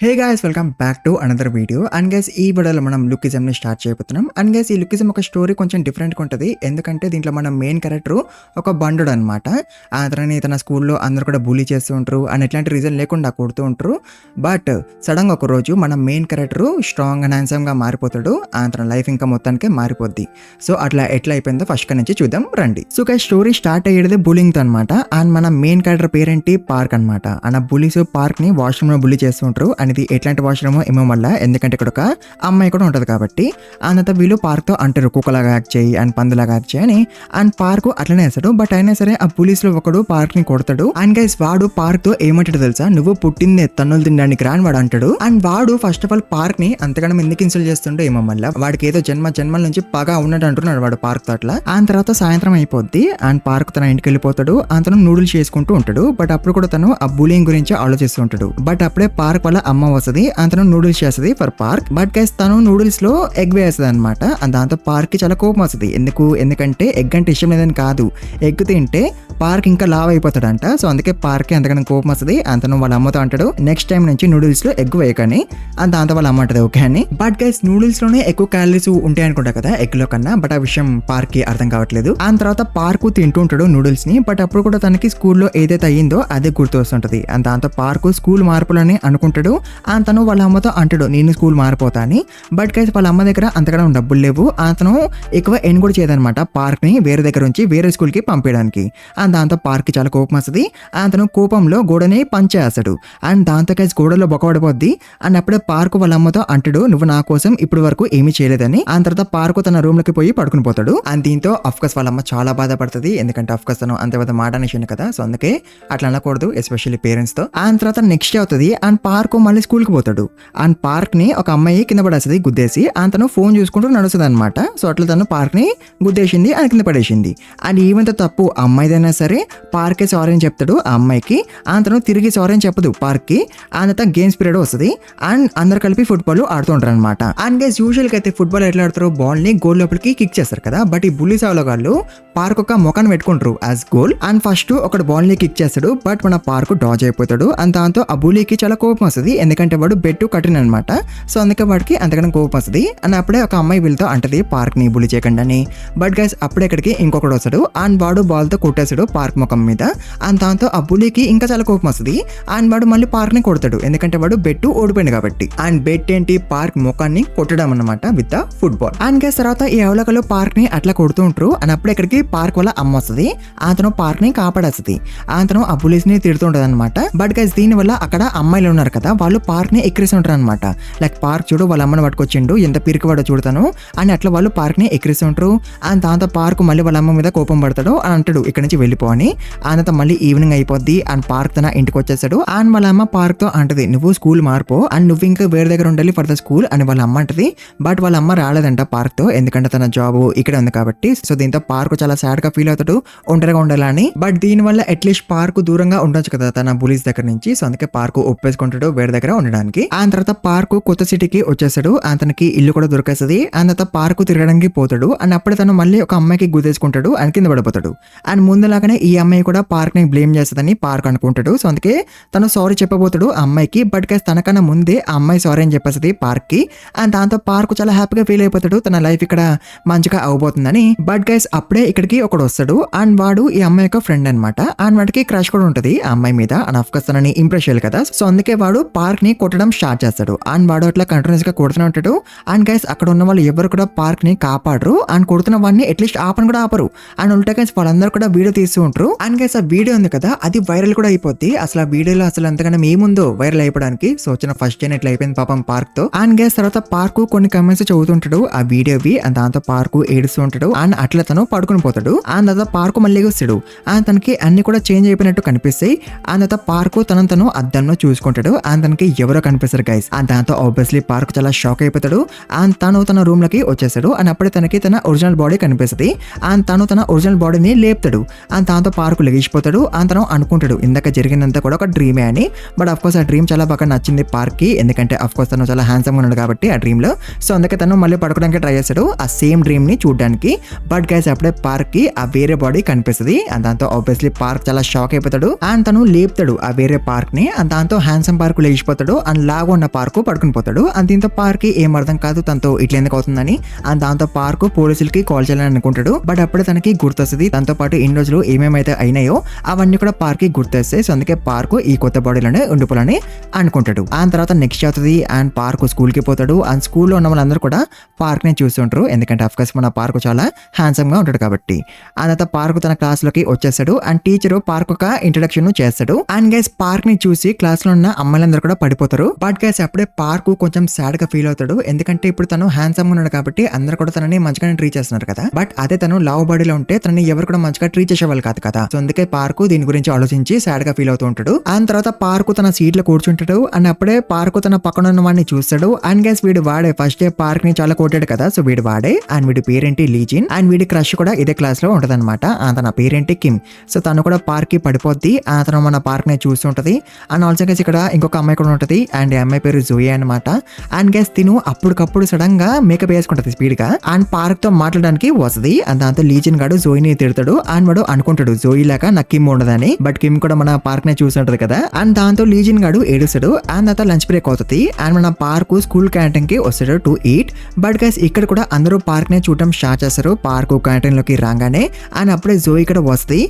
Hey guys welcome back to another video. And guys ఈ వీడియోలో మనం లుకిజంని స్టార్ట్ చేయబోతున్నాం. అండ్ గైస్ ఈ లుకిజం ఒక స్టోరీ కొంచెం డిఫరెంట్గా ఉంటుంది. ఎందుకంటే దీంట్లో మన మెయిన్ క్యారెక్టర్ ఒక బండుడు అనమాట. అతని తన స్కూల్లో అందరూ కూడా బులీ చేస్తూ ఉంటారు అండ్ ఎట్లాంటి రీజన్ లేకుండా కొడుతూ ఉంటారు. బట్ సడన్గా ఒక రోజు మన మెయిన్ క్యారెక్టర్ స్ట్రాంగ్ అండ్ హ్యాండ్సమ్గా మారిపోతాడు. తన లైఫ్ ఇంకా మొత్తానికి మారిపోద్ది. సో అట్లా ఎట్లా అయిపోయిందో ఫస్ట్ నుంచి చూద్దాం రండి. సో గైస్ స్టోరీ స్టార్ట్ అయ్యేది బులింగ్తో అనమాట. అండ్ మన మెయిన్ క్యారెక్టర్ పేరేంటి పార్క్ అనమాట. అండ్ బులీస్ పార్క్ని వాష్రూమ్లో బులీ చేస్తూ ఉంటారు. అనేది ఎట్లాంటి వాష్రూమ్ ఏమో వల్ల, ఎందుకంటే ఇక్కడ ఒక అమ్మాయి కూడా ఉంటుంది కాబట్టి అంత వీళ్ళు పార్క్తో అంటారు కుక్కలాగా యాక్ట్ చేయి అండ్ పందులాగా యాక్ట్ చేయని. అండ్ పార్క్ అట్లనే వేస్తాడు. బట్ అయినా సరే ఆ పోలీస్ లో ఒకడు పార్క్ ని కొడతాడు. అండ్ గైస్ వాడు పార్క్ తో ఏమంటాడు తెలుసా, నువ్వు పుట్టింది తన్నులు తినడానికి రా అని వాడు అంటాడు. అండ్ వాడు ఫస్ట్ ఆఫ్ ఆల్ పార్క్ ని అంతగానం ఎందుకు ఇన్సల్ట్ చేస్తుండో ఏమో వల్ల, వాడికి ఏదో జన్మల నుంచి పగా ఉన్నట్టు అంటున్నాడు వాడు పార్క్ తో అట్లా. ఆ తర్వాత సాయంత్రం అయిపోద్ది అండ్ పార్క్ తన ఇంటికి వెళ్ళిపోతాడు. అతను నూడిల్స్ చేసుకుంటూ ఉంటాడు. బట్ అప్పుడు కూడా తను ఆ బులింగ్ గురించి ఆలోచిస్తూ ఉంటాడు. బట్ అప్పుడే పార్క్ వల్ల అమ్మ వస్తుంది. అతను నూడిల్స్ చేస్తుంది ఫర్ పార్క్. బట్ గైస్ తను నూడిల్స్ లో ఎగ్ వేస్తుంది అనమాట. దాంతో పార్క్ కి చాలా కోపం వస్తుంది. ఎందుకంటే ఎగ్ అంటే ఇష్టం లేదని కాదు, ఎగ్ తింటే పార్క్ ఇంకా లావ్ అయిపోతాడంట. సో అందుకే పార్క్ కి అంతకన్నా కోపం వస్తుంది. అతను వాళ్ళ అమ్మతో అంటాడు నెక్స్ట్ టైం నుంచి నూడిల్స్ లో ఎగ్ వేయకని. దాంతో వాళ్ళ అమ్మ అంటది ఓకే అని. బట్ గైస్ నూడిల్స్ లోనే ఎక్కువ క్యాలరీస్ ఉంటాయి అనుకుంటా కదా ఎగ్ లో కన్నా. బట్ ఆ విషయం పార్క్ కి అర్థం కావట్లేదు. ఆ తర్వాత పార్క్ తింటూ ఉంటాడు నూడిల్స్ ని. బట్ అప్పుడు కూడా తనకి స్కూల్లో ఏదైతే అయ్యిందో అదే గుర్తు వస్తుంటది. దాంతో పార్క్ స్కూల్ మార్పులని అనుకుంటాడు. తను వాళ్ళ అమ్మతో అంటాడు నేను స్కూల్ మారిపోతా అని. బట్ గైస్ వాళ్ళ అమ్మ దగ్గర అంతగా డబ్బులు లేవు. అతను ఎక్కువ ఎన్ కూడా చేయదనమాట పార్క్ ని వేరే దగ్గర నుంచి వేరే స్కూల్ కి పంపించడానికి. దాంతో పార్క్ కి చాలా కోపం వస్తుంది. అతను కోపంలో గోడని పంచేస్తాడు. అండ్ దాంతో గైస్ గోడలో బొక్కబడిపోద్ది. అండ్ అప్పుడే పార్క్ వాళ్ళ అమ్మతో అంటాడు నువ్వు నా కోసం ఇప్పటి వరకు ఏమీ చేయలేదని. ఆ తర్వాత పార్క్ తన రూమ్ లోకి పోయి పడుకుని పోతాడు. అండ్ దీంతో అఫ్కోర్స్ వాళ్ళ అమ్మ చాలా బాధపడుతుంది. ఎందుకంటే అఫ్కోర్స్ తను అంత పెద్ద మాట అనేసి కదా. సో అందుకే అట్లా అనకూడదు ఎస్పెషల్లీ పేరెంట్స్ తో. ఆ తర్వాత నెక్స్ట్ అవుతుంది అండ్ పార్క్ మళ్ళీ స్కూల్ కి పోతాడు. అండ్ పార్క్ ని ఒక అమ్మాయి కింద పడేస్తుంది గుద్దేసి. తను ఫోన్ చూసుకుంటూ నడుస్తుంది అనమాట. సో అట్లా తను పార్క్ ని గుద్దేసింది అని కింద పడేసింది. అండ్ ఈవెంత తప్పు అమ్మాయిదైనా సరే పార్కే సారీ అని చెప్తాడు ఆ అమ్మాయికి. తను తిరిగి సారీ అని చెప్పదు పార్క్ కి. అంత గేమ్స్ పీరియడ్ వస్తుంది. అండ్ అందరు కలిపి ఫుట్బాల్ ఆడుతూ ఉంటారు అనమాట. అండ్ గైస్ యూజువల్ గా అయితే ఫుట్బాల్ ఎట్లా ఆడతారు, బాల్ ని గోల్ లోపలికి కిక్ చేస్తారు కదా. బట్ ఈ బుల్లి సావుల వాళ్ళు పార్క్ ఒక మొఖాన్ని పెట్టుకుంటారు యాజ్ గోల్. అండ్ ఫస్ట్ ఒకటి బాల్ ని కిక్ చేస్తాడు. బట్ మన పార్క్ డాజ్ అయిపోతాడు. అండ్ దాంతో ఆ బుల్లీకి చాలా కోపం వస్తుంది. ఎందుకంటే వాడు బెట్టు కట్టిన అనమాట. సో అందుకే వాడికి అంతకన్నా కోపం వస్తుంది. అండ్ అప్పుడే ఒక అమ్మాయి వీళ్ళతో అంటది పార్క్ ని బుల్లి చేయకండి అని. బట్ గైస్ అప్పుడే ఇక్కడికి ఇంకొకటి వస్తాడు. అండ్ వాడు బాల్ తో కొట్టేస్తాడు పార్క్ ముఖం మీద. అండ్ దాంతో ఆ బుల్లీకి ఇంకా చాలా కోపం వస్తుంది. అండ్ వాడు మళ్ళీ పార్క్ ని కొడతాడు. ఎందుకంటే వాడు బెట్టు ఓడిపోయింది కాబట్టి. అండ్ బెట్ ఏంటి, పార్క్ ముఖాన్ని కొట్టడం అనమాట with the football. And guys తర్వాత ఈ అవలకలు పార్క్ ని అట్లా కొడుతూ ఉంటారు. అండ్ అప్పుడే ఇక్కడికి పార్క్ వల్ల అమ్మ వస్తుంది. అతను పార్క్ ని కాపాడేస్తుంది. అతను ఆ బుల్లీస్ ని తిడుతుంటది అనమాట. బట్ గైస్ దీని వల్ల అక్కడ అమ్మాయిలు ఉన్నారు కదా, వాళ్ళు పార్క్ ని ఎక్కిరిస్తూ ఉంటారు అనమాట. లైక్ పార్క్ చూడు వాళ్ళ అమ్మని పట్టుకొచ్చిండు, ఎంత పిరికి వాడో చూడతాను అని అట్లా వాళ్ళు పార్క్ ని ఎక్కిరిస్తూ ఉంటారు. అండ్ దాంతో పార్క్ మళ్ళీ వాళ్ళ అమ్మ మీద కోపం పడతాడు అని అంటాడు ఇక్కడ నుంచి వెళ్ళిపో అని. అంత మళ్ళీ ఈవినింగ్ అయిపోద్ది. అండ్ పార్క్ తన ఇంటికి వచ్చేస్తాడు. అండ్ వాళ్ళ అమ్మ పార్క్ తో అంటది నువ్వు స్కూల్ మార్పో అండ్ నువ్వు ఇంకా వేరే దగ్గర ఉండాలి ఫర్ ద స్కూల్ అని వాళ్ళ అమ్మ అంటది. బట్ వాళ్ళ అమ్మ రాలేదంట పార్క్ తో, ఎందుకంటే తన జాబ్ ఇక్కడ ఉంది కాబట్టి. సో దీంతో పార్క్ చాలా సాడ్ గా ఫీల్ అవుతాడు ఒంటరిగా ఉండాలని. బట్ దీని వల్ల అట్లీస్ట్ పార్క్ దూరంగా ఉండొచ్చు కదా తన బులీస్ దగ్గర నుంచి. సో అందుకే పార్క్ ఒప్పేసుకుంటాడు వేరే దగ్గర ఉండడానికి. ఆ తర్వాత పార్క్ కొత్త సిటీకి వచ్చేస్తాడు. అతనికి ఇల్లు కూడా దొరికేస్తుంది. అండ్ తర్వాత పార్క్ తిరగడానికి పోతాడు. అండ్ అప్పుడే తను మళ్ళీ ఒక అమ్మాయికి గుద్దేసుకుంటాడు అండ్ కింద పడిపోతాడు. అండ్ ముందులాగానే ఈ అమ్మాయి కూడా పార్క్ ని బ్లేమ్ చేస్తుందని పార్క్ అనుకుంటాడు. సో అందుకే తను సారీ చెప్పబోతాడు ఆ అమ్మాయికి. బట్ గైస్ తనకన్నా ముందే ఆ అమ్మాయి సారీ అని చెప్పేస్తుంది పార్క్ కి. అండ్ దాంతో పార్క్ చాలా హ్యాపీగా ఫీల్ అయిపోతాడు తన లైఫ్ ఇక్కడ మంచిగా అవబోతుందని. బట్ గైస్ అప్పుడే ఇక్కడికి ఒకడు వస్తాడు. అండ్ వాడు ఈ అమ్మాయి యొక్క ఫ్రెండ్ అనమాట. అండ్ వాడికి క్రష్ కూడా ఉంటుంది ఆ అమ్మాయి మీద. అండ్ ఆఫ్ కోర్స్ తనని ఇంప్రెస్ చేయాలి కదా. సో అందుకే వాడు పార్క్ ని కొట్టడం స్టార్ట్ చేస్తాడు. అండ్ వాడు అట్లా కంటిన్యూస్ గా కొడుతూనే ఉంటాడు. అండ్ గైస్ అక్కడ ఉన్న వాళ్ళు ఎవరు కూడా పార్క్ ని కాపాడరు. అండ్ కొడుతున్న వాడిని అట్లీస్ట్ ఆపని కూడా ఆపరు. అండ్ ఉల్టా గైస్ వాళ్ళందరూ కూడా వీడియో తీస్తూ ఉంటారు. అండ్ గైస్ ఆ వీడియో ఉంది కదా అది వైరల్ కూడా అయిపోద్ది. అసలు ఆ వీడియోలో అసలు అంతగానో ఏముందో వైరల్ అయిపోవడానికి. సో వచ్చిన ఫస్ట్ టైం ఇట్లా అయిపోయింది పాపం పార్క్ తో. అండ్ గైస్ తర్వాత పార్క్ కొన్ని కమెంట్స్ చదువుతుంటాడు ఆ వీడియోవి. అండ్ దాంతో పార్క్ ఏడుస్తూ ఉంటాడు. అండ్ అట్లా తను పడుకుని పోతాడు. అండ్ తర్వాత పార్క్ మళ్ళీ వస్తాడు. అండ్ తనకి అన్ని కూడా చేంజ్ అయిపోయినట్టు కనిపిస్తాయి. అండ్ తర్వాత పార్క్ తను అద్దంలో చూసుకుంటాడు. అండ్ తనకి ఎవరో కనిపిస్తారు గైస్. అండ్ దాంతో ఆబ్వియస్లీ పార్క్ చాలా షాక్ అయిపోతాడు. అండ్ తను తన రూమ్ లోకి వచ్చేస్తాడు. అండ్ అప్పుడే తనకి తన ఒరిజినల్ బాడీ కనిపిస్తుంది. అండ్ తను తన ఒరిజినల్ బాడీని లేపుతాడు. అండ్ దాంతో పార్క్ లెగిసిపోతాడు. అండ్ తను అనుకుంటాడు ఇందాక జరిగినంత కూడా ఒక డ్రీమే అని. బట్ అఫ్ కోర్స్ ఆ డ్రీమ్ చాలా బాగా నచ్చింది పార్క్ కి. ఎందుకంటే అఫ్ కోర్స్ తను చాలా హ్యాండ్సమ్ గా ఉన్నాడు కాబట్టి ఆ డ్రీమ్ లో. సో అందుకే తను మళ్ళీ పడుకోవడానికి ట్రై చేస్తాడు ఆ సేమ్ డ్రీమ్ ని చూడడానికి. బట్ గైస్ అప్పుడే పార్క్ కి ఆ వేరే బాడీ కనిపిస్తుంది. అండ్ దాంతో ఆబ్వియస్లీ పార్క్ చాలా షాక్ అయిపోతాడు. అండ్ తను లేపుతాడు ఆ వేరే పార్క్ ని. అండ్ దాంతో హ్యాండ్సమ్ పార్క్ లేచిపోతాడు. లేచిపోతాడు అండ్ లాగా ఉన్న పార్కు పడుకుని పోతాడు. అండ్ దీంతో పార్క్ ఏం అర్థం కాదు తనతో ఇట్లా ఎందుకు అవుతుందని. అండ్ దాంతో పార్కు పోలీసులకి కాల్ చేయాలని అనుకుంటాడు. బట్ అప్పుడే తనకి గుర్తొస్తుంది దాంతో పాటు ఇన్ని రోజులు ఏమేమైతే అయినాయో అవన్నీ కూడా పార్క్ కి గుర్తొస్తాయి. సో అందుకే పార్కు ఈ కొత్త బాడీలోనే ఉండిపోవాలని అనుకుంటాడు. ఆ తర్వాత నెక్స్ట్ అవుతుంది అండ్ పార్కు స్కూల్ కి పోతాడు. అండ్ స్కూల్లో ఉన్న వాళ్ళందరూ కూడా పార్క్ ని చూస్తుంటారు. ఎందుకంటే అఫ్కోర్స్ మన పార్కు చాలా హ్యాండ్సమ్ గా ఉంటాడు కాబట్టి. ఆ తర్వాత పార్కు తన క్లాస్ లోకి వచ్చేస్తాడు. అండ్ టీచర్ పార్క్ ఒక ఇంట్రడక్షన్ చేస్తాడు. అండ్ గైస్ పార్క్ ని చూసి క్లాస్ లో ఉన్న అమ్మాయిలందరూ కూడా పడిపోతారు. బట్ గైస్ అప్పుడే పార్కు కొంచెం సాడ్ గా ఫీల్ అవుతాడు. ఎందుకంటే ఇప్పుడు తను హ్యాండ్సమ్ గా ఉన్నాడు కాబట్టి అందరూ కూడా తనని మంచిగానే ట్రీట్ చేస్తున్నారు కదా. బట్ అదే తను లావ్ బాడీలో ఉంటే తనని ఎవరు కూడా మంచిగా ట్రీట్ చేసేవాళ్ళు కాదు కదా. సో అందుకే పార్కు దీని గురించి ఆలోచించి సాడ్ గా ఫీల్ అవుతూ ఉంటాడు. ఆ తర్వాత పార్కు తన సీట్ లో కూర్చుంటాడు. అండ్ అప్పుడే పార్కు తన పక్కన ఉన్న వాడిని చూస్తాడు. అండ్ గైస్ వీడు వాడే ఫస్ట్ డే పార్క్ ని చాలా కొట్టాడు కదా. సో వీడు వాడే అండ్ వీడి పేరేంటి లీజిన్. అండ్ వీడి క్రష్ కూడా ఇదే క్లాస్ లో ఉంటది అనమాట. తన పేరేంటి కిమ్. సో తను కూడా పార్క్ కి పడిపోద్ది. తను మన పార్క్ ని చూస్తుంటది. అండ్ ఆల్సో గైస్ ఇక్కడ ఇంకొక అమ్మాయి కూడా ఉంటది. అండ్ ఈ అమ్మాయి పేరు జోయే అనమాట. అండ్ గైస్ తిను అప్పటికప్పుడు సడన్ గా మేకప్ వేసుకుంటది స్పీడ్ గా. అండ్ పార్క్ తో మాట్లాడడానికి వస్తుంది. అండ్ దాంతో లీజిన్ గాడు జోయిని తిడతాడు. అండ్ వాడు అనుకుంటాడు జోయి లాగా నాకు కిమ్ ఉండదని. బట్ కిమ్ కూడా మన పార్క్ ని చూస్తుంటది కదా. అండ్ దాంతో లీజిన్ గాడు ఏడుస్తాడు. అండ్ తర్వాత లంచ్ బ్రేక్ అవుతుంది. అండ్ మన పార్క్ స్కూల్ క్యాంటీన్ కి వస్తాడు టు ఈట్. బట్ గైస్ ఇక్కడ కూడా అందరూ పార్క్ ని చూడటం స్టార్ట్ చేస్తారు పార్క్ క్యాంటీన్ లోకి రాగానే. అండ్ అప్పుడే జోయి ఇక్కడ వస్తుంది.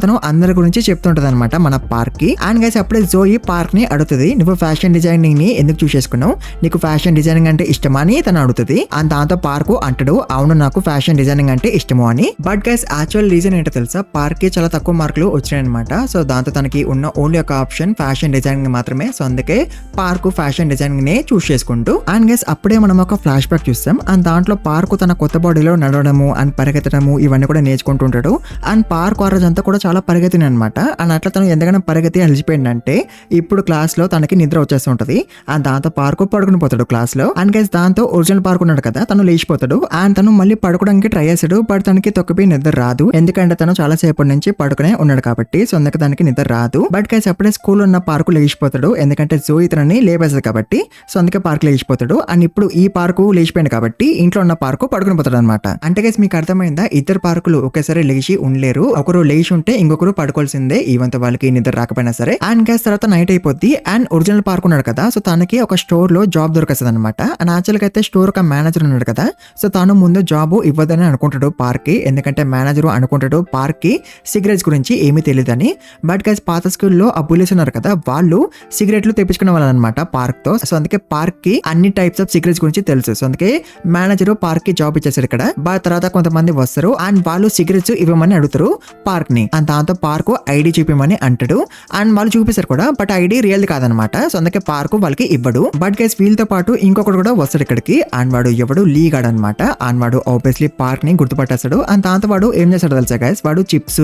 తను అందరి గురించి చెప్తుంటది అనమాట మన పార్క్ కి. అండ్ గైస్ అప్పుడే జోయి పార్క్ ని అడుగుతుంది నువ్వు ఫ్యాషన్ డిజైనింగ్ ని ఎందుకు చూస్ చేసుకున్నావు, నీకు ఫ్యాషన్ డిజైనింగ్ అంటే ఇష్టమా అని తను అడుగుతుంది. అండ్ దాంతో పార్క్ అంటాడు అవును నాకు ఫ్యాషన్ డిజైనింగ్ అంటే ఇష్టము అని. బట్ గైస్ యాక్చువల్ రీజన్ ఏంటో తెలుసా, పార్క్ కి చాలా తక్కువ మార్కులు వచ్చినాయి అనమాట. సో దాంతో తనకి ఉన్న ఓన్లీ ఒక ఆప్షన్ ఫ్యాషన్ డిజైనింగ్ మాత్రమే. సో అందుకే పార్క్ ఫ్యాషన్ డిజైనింగ్ నే చూస్ చేసుకుంటూ. అండ్ గైస్ అప్పుడే మనం ఒక ఫ్లాష్ బ్యాక్ చూస్తాం. అండ్ దాంట్లో పార్క్ తన కొత్త బాడీలో నడవడము అండ్ పరిగెత్తడము ఇవన్నీ కూడా నేర్చుకుంటుంటాడు. అండ్ పార్క్ ఆ రోజంతా కూడా చాలా పరిగెత్తిన అనమాట. అండ్ అట్లా తను ఎంతగానో పరిగెత్తి అలిసిపోయిందంటే ఇప్పుడు క్లాస్ లో తనకి నిద్ర వచ్చేస్తుంటది. అండ్ దాంతో పార్క్ పడుకుని పోతాడు క్లాస్ లో. అండ్ గైస్ దాంతో ఒరిజినల్ పార్క్ ఉన్నాడు కదా తను లేచిపోతాడు. అండ్ తను మళ్ళీ పడుకోవడానికి ట్రై చేస్తాడు. బట్ తనకి తొక్కిపోయి నిద్ర రాదు. ఎందుకంటే తను చాలా సేపటి నుంచి పడుకునే ఉన్నాడు కాబట్టి. సో అందుకే తనకి నిద్ర రాదు. బట్ గైస్ అప్పుడే స్కూల్ ఉన్న పార్క్ లేచిపోతాడు. ఎందుకంటే జోయి తనని లేపేస్తుంది కాబట్టి. సో అందుకే పార్క్ లేచిపోతాడు. అండ్ ఇప్పుడు ఈ పార్కు లేచిపోయింది కాబట్టి ఇంట్లో ఉన్న పార్కు పడుకుని పోతాడు అనమాట. అంటే గైస్ మీకు అర్థమైందా, ఇద్దరు పార్కులు ఒకేసారి లేచి ఉండలేరు. ఒకరు లేచి ఉంటే ఇంకొకరు పడుకోవాల్సిందే ఈవెంత వాళ్ళకి నిద్ర రాకపోయినా సరే. అండ్ గైస్ తర్వాత నైట్ అయిపోద్ది. అండ్ ఒరిజినల్ పార్క్ ఉన్నాడు కదా సో తనకి ఒక స్టోర్ లో జాబ్ దొరికేస్తుంది అనమాట. అండ్ యాక్చువల్ గా అయితే స్టోర్ ఒక మేనేజర్ ఉన్నాడు కదా. సో తాను ముందు జాబ్ ఇవ్వదని అనుకుంటాడు పార్క్ కి. ఎందుకంటే మేనేజర్ అనుకుంటాడు పార్క్ కి సిగరెట్స్ గురించి ఏమీ తెలియదని. బట్ గైస్ పాత స్కూల్లో ఆ పోలీసు ఉన్నారు కదా వాళ్ళు సిగరెట్లు తెప్పించుకునే వాళ్ళు అనమాట పార్క్ తో. సో అందుకే పార్క్ కి అన్ని టైప్స్ ఆఫ్ సిగరెట్స్ గురించి తెలుసు. సో అందుకే మేనేజర్ పార్క్ కి జాబ్ ఇచ్చేసారు ఇక్కడ. బట్ తర్వాత కొంతమంది వస్తారు అండ్ వాళ్ళు సిగరెట్స్ ఇవ్వమని అడుగుతారు పార్క్ ని. అండ్ దాంతో పార్క్ ఐడి చూపించమని అంటాడు. అండ్ వాళ్ళు చూపిస్తారు కూడా బట్ ఐడి రియల్ కాదనమాట. సో అందుకే పార్క్ వాళ్ళకి ఇవ్వడు. బట్ గైస్ వీళ్ళతో పాటు ఇంకొకటి కూడా వస్తాడు ఇక్కడికి. అండ్ వాడు ఎవడు లీ గాడ్ అనమాట. అండ్ వాడు ఆబ్వియస్లీ పార్క్ ని గుర్తుపట్టేస్తాడు. అండ్ దాంతో వాడు ఏం చేస్తాడు తెలుసా గైస్, వాడు చిప్స్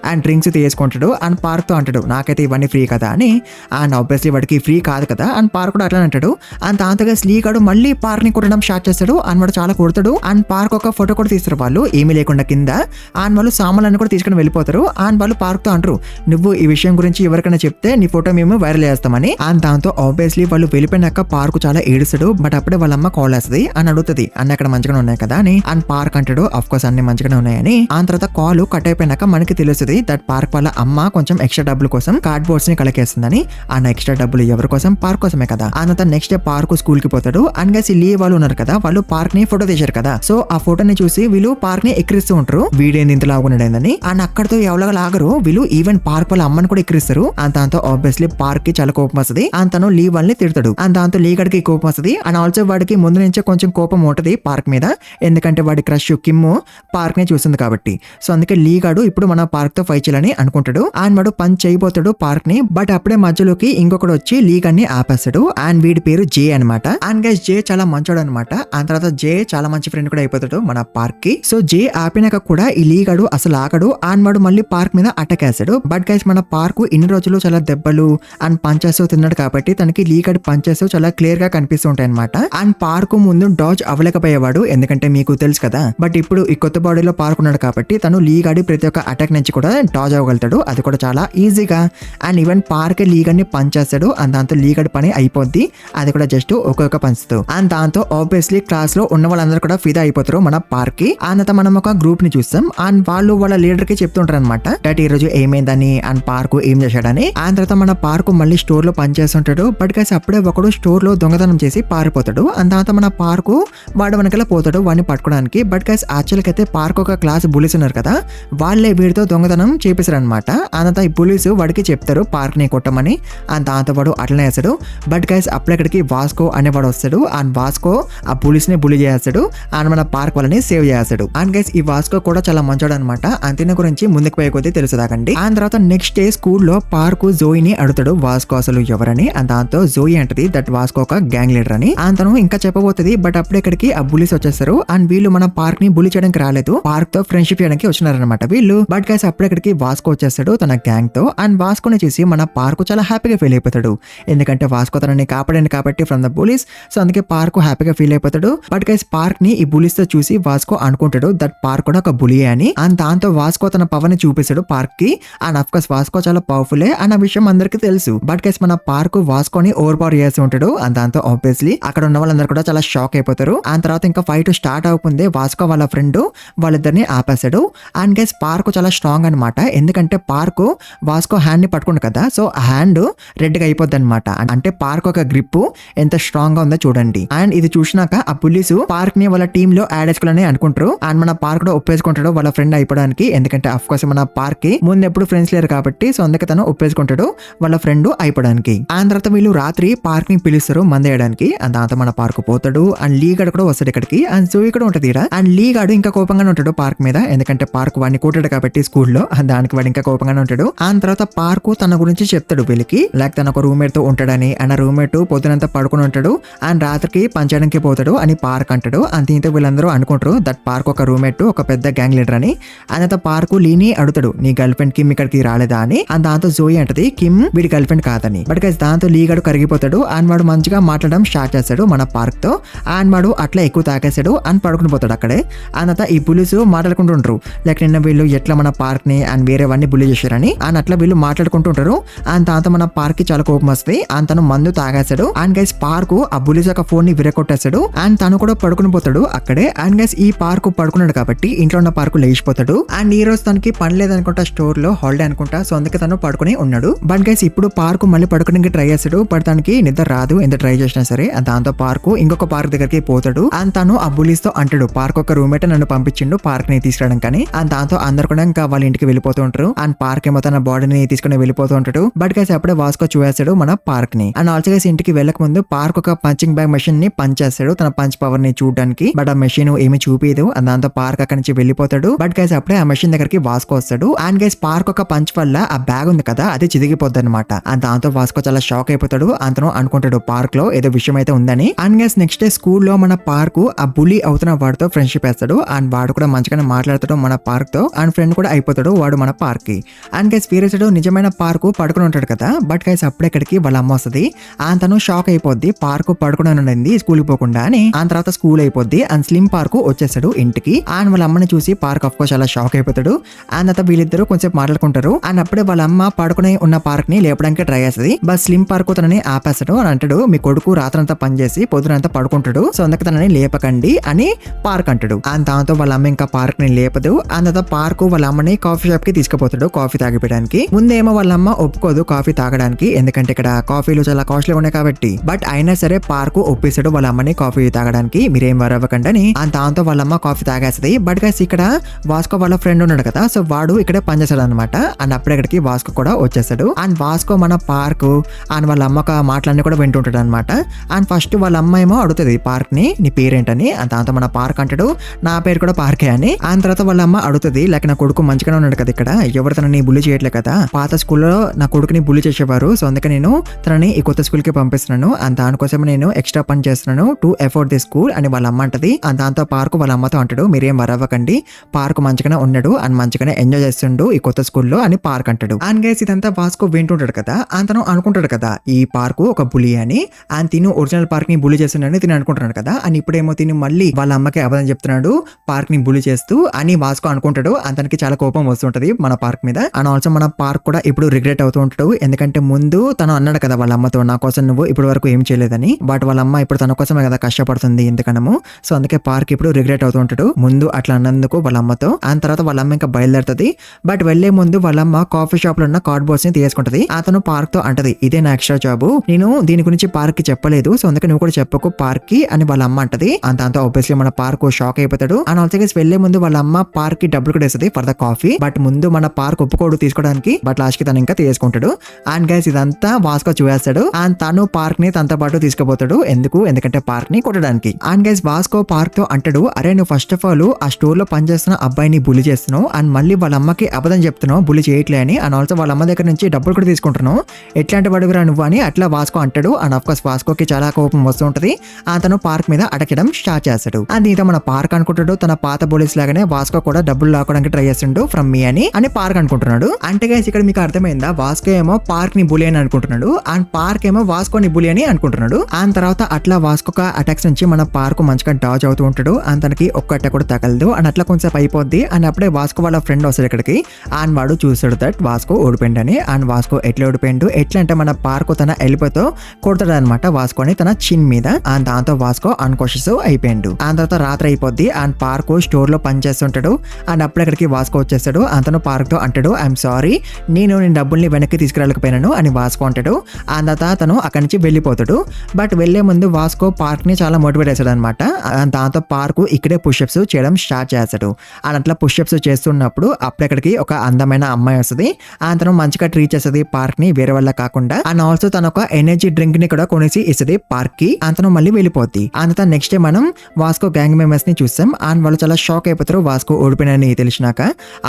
అండ్ డ్రింక్స్ తీసుకుంటాడు. అండ్ పార్క్ తో అంటాడు నాకైతే ఇవన్నీ ఫ్రీ కదా అని. అండ్ ఆబ్వియస్లీ వాడికి ఫ్రీ కాదు కదా. అండ్ పార్క్ కూడా అట్లా అంటాడు. అండ్ దాంతో గైస్ లీ గాడు మళ్ళీ పార్క్ ని కొట్టడం స్టార్ట్ చేస్తాడు. అండ్ వాడు చాలా కొడతాడు. అండ్ పార్క్ ఒక ఫోటో కూడా తీస్తారు వాళ్ళు ఏమీ లేకుండా కింద. అండ్ వాళ్ళు సామాన్లన్నీ కూడా తీసుకుని వెళ్ళిపోతారు. అండ్ వాళ్ళు పార్క్ తో అంటారు నువ్వు ఈ విషయం గురించి ఎవరికైనా చెప్తే నీ ఫోటో మేము వైరల్ చేస్తామని. అండ్ దాంతో ఆబ్వియస్లీ వాళ్ళు వెళ్ళిపోయినాక పార్క్ చాలా ఏడుస్తాడు. బట్ అప్పుడే వాళ్ళ అమ్మ కాల్ వేస్తుంది అని అడుగుతుంది అన్న అక్కడ మంచిగానే ఉన్నాయి కదా అని. అండ్ పార్క్ అంటాడు అఫ్ కోర్స్ అన్ని మంచిగానే ఉన్నాయని. ఆ తర్వాత కాల్ కట్ అయిపోయినాక మనకి తెలుస్తుంది దట్ పార్క్ వాళ్ళ అమ్మ కొంచెం ఎక్స్ట్రా డబ్బుల కోసం కార్డ్ బోర్డ్స్ ని కలెక్ట్ చేస్తుందని. అండ్ ఎక్స్ట్రా డబ్బులు ఎవరి కోసం, పార్క్ కోసమే కదా. ఆ తర్వాత నెక్స్ట్ డే పార్క్ స్కూల్ కి పోతాడు. అండ్ గైస్ లీ వాళ్ళు ఉన్నారు కదా వాళ్ళు పార్క్ ని ఫోటో తీశారు కదా. సో ఆ ఫోటోని చూసి వీళ్ళు పార్క్ ని ఎక్కిరిస్తూ ఉంటారు వీడేంది ఇంత లాగున్నాడని. అండ్ అక్కడతో ఎవరో లాగరు వీళ్ళు ఈవెన్ పార్క్ వాళ్ళ అమ్మని కూడా ఎక్కిరిస్తారు. అండ్ దాంతో ఆబ్వియస్లీ పార్క్ కి చాలా కోపం వస్తుంది. అండ్ తను లీ వాళ్ళని తిడతాడు. అండ్ దాంతో లీ గడికి కోపం వస్తుంది. అండ్ ఆల్సో వాడికి ముందు నుంచే కొంచెం కోపం ఉంటది పార్క్ మీద. ఎందుకంటే వాడి క్రష్ కిమ్ పార్క్ ని చూస్తుంది కాబట్టి. సో అందుకే లీ గాడు ఇప్పుడు మన పార్క్ తో ఫైట్ చేయాలని అనుకుంటాడు. అండ్ వాడు పంచ్ చేయబోతాడు పార్క్ ని. బట్ అప్పుడే మధ్యలోకి ఇంకొకడు వచ్చి లీ గాడిని ఆపేస్తాడు. అండ్ వీడి పేరు జే అనమాట. అండ్ గైస్ జే చాలా మంచోడు అనమాట. ఆ తర్వాత జే చాలా మంచి ఫ్రెండ్ కూడా అయిపోతాడు మన పార్క్ కి. సో జే ఆపినాక కూడా ఈ లీ గాడు అసలు ఆగడు. అండ్ వాడు మళ్ళీ పార్క్ మీద అటాక్ వేస్తాడు. బట్ గైస్ మన పార్క్ ఇన్ని రోజులు చాలా దెబ్బలు అండ్ పంచెస్ తిన్నాడు కాబట్టి తనకి లీ గాడి పంచెస్ చాలా క్లియర్ గా కనిపిస్తూ ఉంటాయి అనమాట. అండ్ పార్క్ ముందు డాజ్ అవ్వలేకపోయేవాడు ఎందుకంటే మీకు తెలుసు కదా. బట్ ఇప్పుడు ఈ కొత్త బాడీలో పార్క్ ఉన్నాడు కాబట్టి తను లీ గాడి ప్రతి ఒక్క అటాక్ నుంచి కూడా డాజ్ అవ్వగలుగుతాడు. అది కూడా చాలా ఈజీగా. అండ్ ఈవెన్ పార్క్ లీ గాడిని పంచ్ చేస్తాడు. అండ్ దాంతో లీ గాడి పని అయిపోద్ది. అది కూడా జస్ట్ ఒక్కొక్క పంచుతూ. అండ్ దాంతో ఆబ్వియస్లీ క్లాస్ లో ఉన్న వాళ్ళందరూ కూడా ఫిదా అయిపోతారు మన పార్క్ కి. అంత మనం ఒక గ్రూప్ ని చూస్తాం. అండ్ వాళ్ళు వాళ్ళ లీడర్ కి చెప్తుంటారు అనమాట దట్ ఈ రోజు ఏమైందని అండ్ పార్క్ ఏం చేశాడని. ఆ తర్వాత మన పార్క్ మళ్ళీ స్టోర్ లో పనిచేస్తుంటే ఉంటాడు. బట్ గైస్ అప్పుడే ఒకడు స్టోర్ లో దొంగతనం చేసి పారిపోతాడు. అండ్ తర్వాత మన పార్కు వాడు వెనకాల పోతాడు వాడిని పట్టుకోవడానికి. బట్ గైస్ యాక్చువల్గా అయితే పార్క్ ఒక క్లాస్ బులీస్ ఉన్నారు కదా, వాళ్ళే వీడితో దొంగతనం చేపిస్తారు అనమాట. అంత ఈ పోలీసు వాడికి చెప్తారు పార్క్ ని కొట్టమని. అండ్ దాంతో వాడు అట్లనే వేస్తాడు. బట్ గైస్ అప్పుడక్కడికి వాస్కో అనేవాడు వస్తాడు. అండ్ వాస్కో ఆ పోలీస్ ని బులి చేస్తాడు అండ్ మన పార్క్ వాళ్ళని సేవ్ చేస్తాడు. అండ్ గైస్ ఈ వాస్కో కూడా చాలా మంచోడు అనమాట. అంతిన గురించి ముందుకు పోయే కొద్దీ తెలుసుదాకండి. అండ్ తర్వాత నెక్స్ట్ డే స్కూల్లో పార్కు జోయిని అడుగుతాడు వాస్కో అసలు ఎవరని. అండ్ దాంతో జోయి అంటది దట్ వాస్కో ఒక గ్యాంగ్ లీడర్ అని. అంతను ఇంకా చెప్పబోతుంది. బట్ అప్పుడే ఇక్కడికి ఆ బులీస్ వచ్చేస్తారు. అండ్ వీళ్ళు మన పార్క్ ని బులి చేయడానికి రాలేదు, పార్క్ తో ఫ్రెండ్షిప్ చేయడానికి వచ్చినారనమాట వీళ్ళు. బట్ గైస్ అప్పుడే ఇక్కడికి వాస్కో వచ్చేస్తాడు తన గ్యాంగ్ తో. అండ్ వాస్కోని చూసి మన పార్క్ చాలా హ్యాపీగా ఫీల్ అయిపోతాడు. ఎందుకంటే వాస్కో తనని కాపాడండి కాబట్టి ఫ్రమ్ ద బులీస్. సో అందుకే పార్క్ హ్యాపీగా ఫీల్ అయిపోతాడు. బట్ గైస్ పార్క్ ని ఈ బులీస్ తో చూసి వాస్కో అనుకుంటాడు దట్ పార్క్ కూడా ఒక బులియే అని. అండ్ దాంతో వాస్కో తన పవర్ ని చూపిస్తాడు పార్క్ కి. అండ్ అఫ్ కోర్స్ వాస్కో చాలా పవర్ఫుల్ అన్న విషయం అందరికీ తెలుసు. బట్ గైస్ మన పార్క్ వాస్కోని ఓవర్ పవర్ చేస్తూ ఉంటాడు. అండ్ దాంతో ఆబ్వియస్లీ అక్కడ ఉన్న వాళ్ళందరూ కూడా చాలా షాక్ అయిపోతారు. ఆ తర్వాత ఇంకా ఫైట్ స్టార్ట్ అవ్వకుందే వాస్కో వాళ్ళ ఫ్రెండ్ వాళ్ళిద్దరిని ఆపేశాడు. అండ్ గైస్ పార్క్ చాలా స్ట్రాంగ్ అనమాట. ఎందుకంటే పార్క్ వాస్కో హ్యాండ్ ని పట్టుకుండు కదా, సో ఆ హ్యాండ్ రెడ్ గా అయిపోద్ది అనమాట. అంటే పార్క్ ఒక గ్రిప్ ఎంత స్ట్రాంగ్ గా ఉందో చూడండి. అండ్ ఇది చూసినాక ఆ పోలీసు పార్క్ ని వాళ్ళ టీమ్ లో యాడ్ చేసుకోవాలని అనుకుంటారు. అండ్ మన పార్క్ కూడా ఒప్పేసుకుంటాడు వాళ్ళ ఫ్రెండ్ అయిపోవడానికి. ఎందుకంటే అఫ్ కోర్స్ మన పార్క్ కి ముందు ఎప్పుడు ఫ్రెండ్స్ లేరు కాబట్టి, సో అందుకే తను ఒప్పేసుకుంటాడు వాళ్ళ ఫ్రెండ్ అయిపోవడానికి. ఆ తర్వాత వీళ్ళు రాత్రి పార్క్ ని పిలుస్తారు మంది వేయడానికి. అండ్ దాంతో మన పార్క్ పోతాడు. అండ్ లీ గడు కూడా వస్తాడు ఇక్కడికి. అండ్ జోయి కూడా ఉంటది ఇక్కడ. అండ్ లీ గాడు ఇంకా కోపంగానే ఉంటాడు పార్క్ మీద, ఎందుకంటే పార్క్ వాడిని కొట్టాడు కాబట్టి స్కూల్లో. దానికి వాడు ఇంకా కోపంగానే ఉంటాడు. ఆ తర్వాత పార్క్ తన గురించి చెప్తాడు వీళ్ళకి, లైక్ తన ఒక రూమ్మేట్ తో ఉంటాడని. అండ్ ఆ రూమ్మేట్ పొద్దునంతా పడుకుని ఉంటాడు అండ్ రాత్రికి పంచడానికి పోతాడు అని పార్క్ అంటాడు. అండ్ దీంతో వీళ్ళందరూ అనుకుంటారు దట్ పార్క్ ఒక రూమ్మేట్ ఒక పెద్ద గ్యాంగ్ లీడర్ అని. అంత పార్క్ లీని అడుగుతాడు నీ గర్ల్ ఫ్రెండ్ కిమ్ ఇక్కడికి రాలేదా అని. అండ్ దాంతో జోయి అంటది కిమ్ వీడి గర్ల్ ఫ్రెండ్ కాదని. బట్ గైస్ దాంతో లీ గడు కరిగిపోతాడు. అండ్ వాడు మంచిగా మాట్లాడడం స్టార్ట్ చేస్తాడు మన పార్క్ తో. అండ్ వాడు అట్లా ఎక్కువ తాకేస్తాడు అండ్ పడుకుని పోతాడు అక్కడే. అంత ఈ పోలీసు మాట్లాడుకుంటుంటారు లైక్ నిన్న వీళ్ళు ఎట్లా మన పార్క్ ని అండ్ వేరేవన్నీ బుల్లి చేశారని. అండ్ అట్లా వీళ్ళు మాట్లాడుకుంటుంటారు. అండ్ దాంతో మన పార్క్ కి చాలా కోపం వస్తుంది. అండ్ తను మందు తాగేస్తాడు. అండ్ గైస్ పార్క్ ఆ బుల్లీస్ యొక్క ఫోన్ ని విరగొట్టేస్తాడు. అండ్ తను కూడా పడుకుని పోతాడు అక్కడే. అండ్ గైస్ ఈ పార్క్ పడుకున్నాడు కాబట్టి ఇంట్లో ఉన్న పార్క్ లేచిపోతాడు. అండ్ ఈ రోజు తనకి పని లేదనుకుంటా, స్టోర్ లో హాలిడే అనుకుంటా, సో అందుకే తను పడుకుని ఉన్నాడు. బట్ గైస్ ఇప్పుడు పార్క్ మళ్ళీ పడుకోవడానికి ట్రై చేస్తాడు. బట్ తనకి నిద్ర రాదు ఎంత ట్రై చేసినా సరే. దాంతో పార్క్ ఇంకొక పార్క్ దగ్గరికి పోతాడు. అండ్ తను ఆ బుల్లీస్ తో అంటాడు పార్క్ ఒక రూమ్మేట్ నన్ను పంపించిండు పార్క్ ని తీసుకురావడం కానీ. అండ్ దాంతో అందరు కూడా ఇంకా వాళ్ళ ఇంటికి వెళ్ళిపోతూ ఉంటారు. అండ్ పార్క్ ఏమో తన బాడీని తీసుకుని వెళ్ళిపోతూ ఉంటాడు. బట్ గైస్ అప్పుడే వాస్కో చూసేస్తాడు మన పార్క్ ని. అండ్ ఆల్సో గైస్ ఇంటికి వెళ్ళక ముందు పార్క్ ఒక పంచింగ్ బ్యాగ్ మెషిన్ ని పంచ్ చేస్తాడు తన పంచ్ పవర్ ని చూడడానికి. బట్ ఆ మెషిన్ ఏమి చూపిదు. అండ్ దాంతో పార్క్ అక్కడి నుంచి వెళ్ళిపోతాడు. బట్ గైస్ అప్పుడే ఆ మెషిన్ దగ్గరికి వాస్కో వస్తాడు. అండ్ గైస్ పార్క్ ఒక పంచ్ వల్ల ఆ బ్యాగ్ ఉంది కదా అది చిదిగిపోద్ది అనమాట. అండ్ దాంతో వాస్కో చాలా షాక్ అయిపోతాడు. అంతను అనుకుంటాడు పార్క్ లో ఏదో విషయం అయితే ఉందని. అండ్ గైస్ నెక్స్ట్ డే స్కూల్లో మన పార్క్ ఆ బులీ అవుతున్న వాడితో ఫ్రెండ్షిప్ వేస్తాడు. అండ్ వాడు కూడా మంచిగానే మాట్లాడతాడు మన పార్క్ తో. అండ్ ఫ్రెండ్ కూడా అయిపోతాడు వాడు మన పార్క్ కి. అండ్ గైస్ వీరేసాడు నిజమైన పార్క్ పడుకుని ఉంటాడు కదా. బట్ గైస్ అప్పుడే ఇక్కడికి వాళ్ళ అమ్మ వస్తుంది. అండ్ తను షాక్ అయిపోద్ది పార్క్ పడుకుని ఉండింది స్కూల్ పోకుండా అని. ఆ తర్వాత స్కూల్ అయిపోద్ది. అండ్ స్లిమ్ పార్క్ వచ్చేస్తాడు ఇంటికి. అండ్ వాళ్ళ అమ్మని చూసి పార్క్ ఆఫ్ కోర్స్ చాలా షాక్ అయిపోతాడు. అండ్ తర్వాత వీళ్ళిద్దరు కొంచెం మాట్లాడుకుంటారు. అండ్ అప్పుడే వాళ్ళ అమ్మ పడుకుని ఉన్న పార్క్ ని లేపడానికి ట్రై చేస్తుంది. బట్ స్లిమ్ పార్క్ తనని ఆపేస్తాడు. అని అంటాడు మీ కొడుకు రాత్రంతా పనిచేసి పొద్దునంతా పడుకుంటాడు, సో అందుకే తనని లేపకండి అని పార్క్ అంటాడు. అండ్ దాంతో వాళ్ళ అమ్మ ఇంకా పార్క్ ని లేపదు. అండ్ తర్వాత పార్క్ వాళ్ళ అమ్మని కాఫీ షాప్ కి తీసుకుపోతాడు కాఫీ తాగిపోయడానికి. ముందేమో వాళ్ళ అమ్మ ఒప్పుకోదు కాఫీ తాగడానికి, ఎందుకంటే ఇక్కడ కాఫీలు చాలా కాస్ట్లీ ఉన్నాయి కాబట్టి. బట్ అయినా సరే పార్క్ ఒప్పిస్తాడు వాళ్ళ అమ్మని కాఫీ తాగడానికి, మీరేం వరవ్వకండి అని. అండ్ దాంతో వాళ్ళ అమ్మ కాఫీ తాగేస్తుంది. బట్ గైస్ ఇక్కడ వాస్కో వాళ్ళ ఫ్రెండ్ ఉన్నాడు కదా, సో వాడు ఇక్కడే పనిచేస్తాడు అనమాట. అండ్ అప్పుడే ఇక్కడికి వాస్కో కూడా వచ్చేస్తాడు. అండ్ వాస్కో మన పార్క్ అండ్ వాళ్ళ అమ్మ మాటలన్నీ కూడా వింటుంటాడు అనమాట. అండ్ ఫస్ట్ వాళ్ళ అమ్మ ఏమో అడుగుతుంది పార్క్ ని నీ పేరేంటని. దాంతో మన పార్క్ అంటాడు నా పేరు కూడా పార్కే అని. ఆ తర్వాత వాళ్ళ అమ్మ అడుగుతుంది లైక్ నా కొడుకు మంచిగానే ఉన్నాడు కదా ఇక్కడ, ఎవరు తనని బుల్లి చేయట్లే కదా, పాత స్కూల్లో నా కొడుకుని బుల్లి చేసేవారు, సో అందుకే నేను తనని ఈ కొత్త స్కూల్ కి పంపిస్తున్నాను. అండ్ దానికోసం నేను ఎక్స్ట్రా పని చేస్తున్నాను టు ఎఫోర్డ్ ది స్కూల్ అని వాళ్ళ అమ్మ అంటది. అండ్ దాంతో పార్క్ వాళ్ళ అమ్మతో అంటాడు మీరేం వరవ్వకండి, పార్క్ మంచిగానే ఉన్నాడు అండ్ మంచిగానే ఎంజాయ్ చేస్తుండు ఈ కొత్త స్కూల్లో అని పార్క్ అంటాడు. అండ్ గైస్ ఇదంతా వాస్కో వింటుంటాడు కదా. అతను అనుకుంటాడు కదా ఈ పార్క్ ఒక బులి అని. అండ్ తిను ఒరిజినల్ పార్క్ ని బులి చేస్తున్నాడని తిని అనుకుంటున్నాడు కదా. అని ఇప్పుడేమో తిని మళ్ళీ వాళ్ళ అమ్మకి అబద్ధం చెప్తున్నాడు పార్క్ ని బులి చేస్తూ అని వాస్కో అనుకుంటాడు. అతనికి చాలా కోపం వస్తుంటది మన పార్క్ మీద. అండ్ ఆల్సో మన పార్క్ కూడా ఇప్పుడు రిగ్రెట్ అవుతూ ఉంటాడు, ఎందుకంటే ముందు తను అన్నాడు కదా వాళ్ళ అమ్మతో నా కోసం నువ్వు ఇప్పటి వరకు ఏం చేయలేదని. బట్ వాళ్ళ అమ్మ ఇప్పుడు తన కోసమే కదా కష్టపడుతుంది ఎందుకనము, సో అందుకే పార్క్ ఇప్పుడు రిగ్రెట్ అవుతూ ఉంటాడు ముందు అట్లా అన్నందుకు వాళ్ళ అమ్మతో. ఆ తర్వాత వాళ్ళ అమ్మ ఇంకా బయలుదేరుతుంది. బట్ వెళ్లే ముందు వాళ్ళ అమ్మ కాఫీ షాప్ లో ఉన్న కార్డ్ బోర్డ్స్ ని తీసుకుంటది. అతను పార్క్ తో అంటది ఇదే నా ఎక్స్ట్రా జాబ్, నేను దీని గురించి పార్క్ కి చెప్పలేదు, సో అందుకే నువ్వు కూడా చెప్పకు పార్క్ కి అని వాళ్ళ అమ్మ అంటది. దాంతో ఆబ్వియస్లీ మన పార్క్ షాక్ అయిపోతాడు. అండ్ ఆల్సో గైస్ వెళ్లే ముందు వాళ్ళ అమ్మ పార్క్ కి డబ్బులు కూడా వేస్తుంది ఫర్ ద కాఫీ. బట్ ముందు మన పార్క్ ఒప్పుకోడు తీసుకోవడానికి, బట్ లాస్ట్ కి తను ఇంకా తీసుకుంటాడు. అండ్ గైస్ ఇదంతా వాస్కో చూసేస్తాడు. అండ్ తను పార్క్ ని తనతో పాటు తీసుకుపోతాడు. ఎందుకంటే పార్క్ ని కొట్టడానికి. అండ్ గైస్ వాస్కో పార్క్ తో అంటాడు, అరే నువ్వు ఫస్ట్ ఆఫ్ ఆల్ ఆ స్టోర్ లో పనిచేస్తున్న అబ్బాయిని బుల్లి చేస్తున్నావు, అండ్ మళ్ళీ వాళ్ళ అమ్మకి అబద్ధం చెప్తున్నావు బుల్లి చేయట్లే అని. అండ్ ఆల్సో వాళ్ళ అమ్మ దగ్గర నుంచి డబ్బులు కూడా తీసుకుంటున్నావు, ఎట్లాంటి వాడుగురా నువ్వు అని అట్లా వాస్కో అంటాడు. అండ్ ఆఫ్ కోర్స్ వాస్కోకి చాలా కోపం వస్తూ ఉంటది. అతను పార్క్ మీద అటకడం స్టార్ట్ చేస్తాడు. అండ్ దీంతో మన పార్క్ అనుకుంటాడు తన పాత పోలీస్ లాగానే వాస్కో కూడా డబ్బులు లాక్కోవడానికి ట్రై చేస్తుండు ఫ్రమ్ మీ అని పార్క్ అనుకుంటున్నాడు. అంటే గైస్ ఇక్కడ మీకు అర్థమైందా, వాస్కో ఏమో పార్క్ ని బులి అని అనుకుంటున్నాడు, అండ్ పార్క్ ఏమో వాస్కోని బులి అని అనుకుంటున్నాడు. అండ్ తర్వాత అట్లా వాస్కో అటాక్స్ నుంచి మన పార్క్ మంచిగా డాజ్ అవుతూ ఉంటాడు. అండ్ తనకి ఒక్క అటాక్ కూడా తగలదు. అండ్ అట్లా కొంచెం అయిపోద్ది. అండ్ అప్పుడే వాస్కో వాళ్ళ ఫ్రెండ్ వస్తాడు ఇక్కడికి. అండ్ వాడు చూస్తాడు దట్ వాస్కో ఓడిపోయిండు అని. అండ్ వాస్కో ఎట్లా ఓడిపోయిండు, ఎట్లా అంటే మన పార్క్ తన ఎలిపోతో కొడతాడు అనమాట వాస్కోని తన చిన్ మీద. అండ్ దాంతో వాస్కో అన్కాన్షియస్ అయిపోయిండు. అండ్ తర్వాత రాత్రి అయిపోద్ది. అండ్ పార్క్ స్టోర్ లో పని చేస్తుంటాడు. అండ్ అప్పుడు ఇక్కడికి వాస్కో వచ్చేస్తాడు. అతను పార్క్ తో అంటాడు, ఐఎమ్ సారీ నేను డబ్బుల్ని వెనక్కి తీసుకురాలేకపోయినాను అని వాస్కో అంటాడు. అండ్ తర్వాత అతను అక్కడి నుంచి వెళ్ళిపోతాడు. బట్ వెళ్లే ముందు వాస్కో పార్క్ ని చాలా మోటివేట్ చేస్తాడు అనమాట. దాంతో పార్క్ ఇక్కడే పుషప్స్ చేయడం స్టార్ట్ చేస్తాడు. అండ్ అట్లా పుషప్స్ చేస్తున్నప్పుడు అప్పుడెక్కడికి ఒక అందమైన అమ్మాయి వస్తుంది. అతను మంచిగా ట్రీట్ చేస్తుంది పార్క్ ని వేరే వల్ల కాకుండా. అండ్ ఆల్సో తన ఒక ఎనర్జీ డ్రింక్ ని కూడా కొనేసి ఇస్తుంది పార్క్ కి. అతను మళ్ళీ వెళ్ళిపోద్ది. అంత నెక్స్ట్ డే మనం వాస్కో గ్యాంగ్ మెంబర్స్ ని చూస్తాం. అండ్ వాళ్ళు చాలా షాక్ అయిపోతారు వాస్కో ఓడిపోయినని తెలిసినాక.